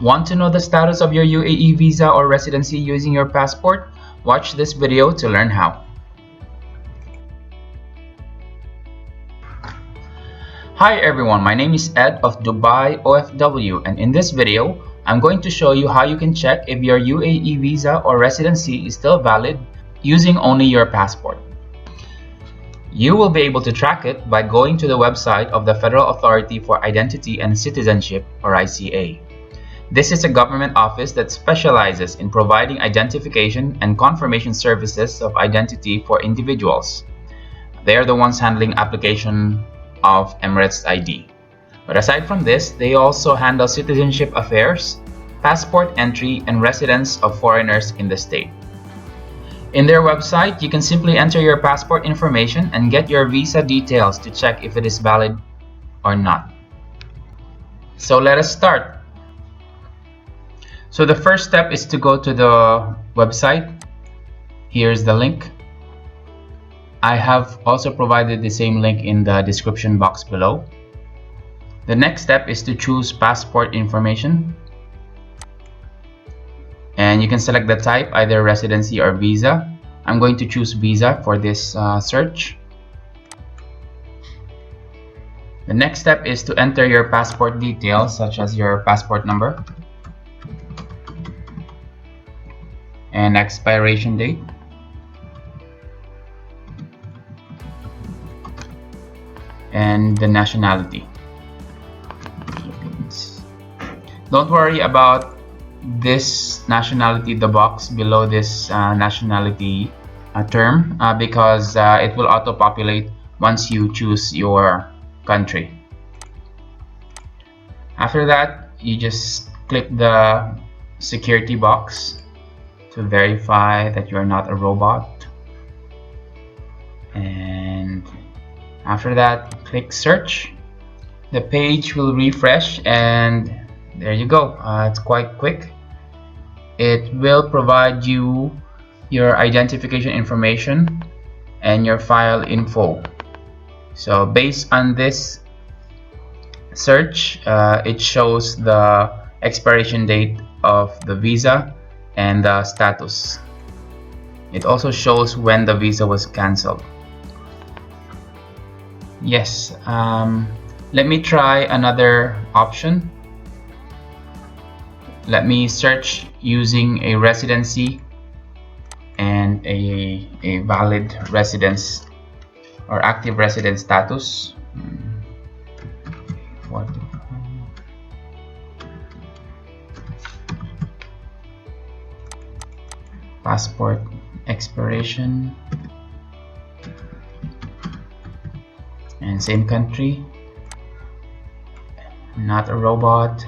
Want to know the status of your UAE visa or residency using your passport? Watch this video to learn how. Hi everyone, my name is Ed of Dubai OFW, and in this video, I'm going to show you how you can check if your UAE visa or residency is still valid using only your passport. You will be able to track it by going to the website of the Federal Authority for Identity and Citizenship, or ICA. This is a government office that specializes in providing identification and confirmation services of identity for individuals. They are the ones handling application of Emirates ID. But aside from this, they also handle citizenship affairs, passport entry, and residence of foreigners in the state. In their website, you can simply enter your passport information and get your visa details to check if it is valid or not. So let us start. So the first step is to go to the website. Here's the link. I have also provided the same link in the description box below. The next step is to choose passport information. And you can select the type, either residency or visa. I'm going to choose visa for this search. The next step is to enter your passport details, such as your passport number and expiration date. And the nationality. Don't worry about this nationality, the box below this nationality term, because it will auto-populate once you choose your country. After that, you just click the security box to verify that you are not a robot, and after that, click search. The page will refresh, and there you go. It's quite quick. It will provide you your identification information and your file info. So based on this search, it shows the expiration date of the visa and the status. It also shows when the visa was cancelled. Yes, let me try another option. Let me search using a residency and a valid residence or active residence status. Passport expiration and same country, not a robot,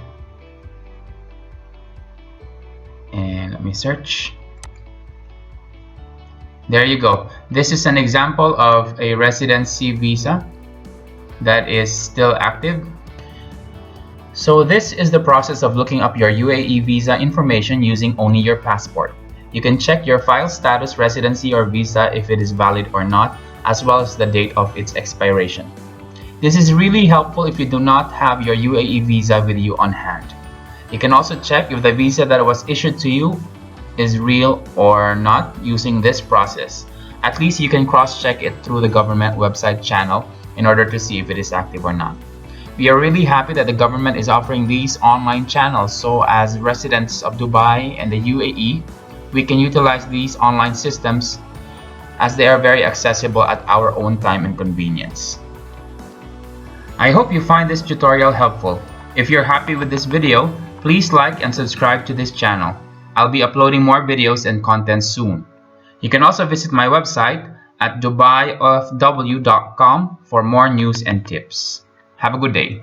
and let me search. There you go. This is an example of a residency visa that is still active. So this is the process of looking up your UAE visa information using only your passport. You can check your file status, residency, or visa if it is valid or not, as well as the date of its expiration. This is really helpful if you do not have your UAE visa with you on hand. You can also check if the visa that was issued to you is real or not using this process. At least you can cross-check it through the government website channel in order to see if it is active or not. We are really happy that the government is offering these online channels, so as residents of Dubai and the UAE, we can utilize these online systems as they are very accessible at our own time and convenience. I hope you find this tutorial helpful. If you're happy with this video, please like and subscribe to this channel. I'll be uploading more videos and content soon. You can also visit my website at dubaiofw.com for more news and tips. Have a good day.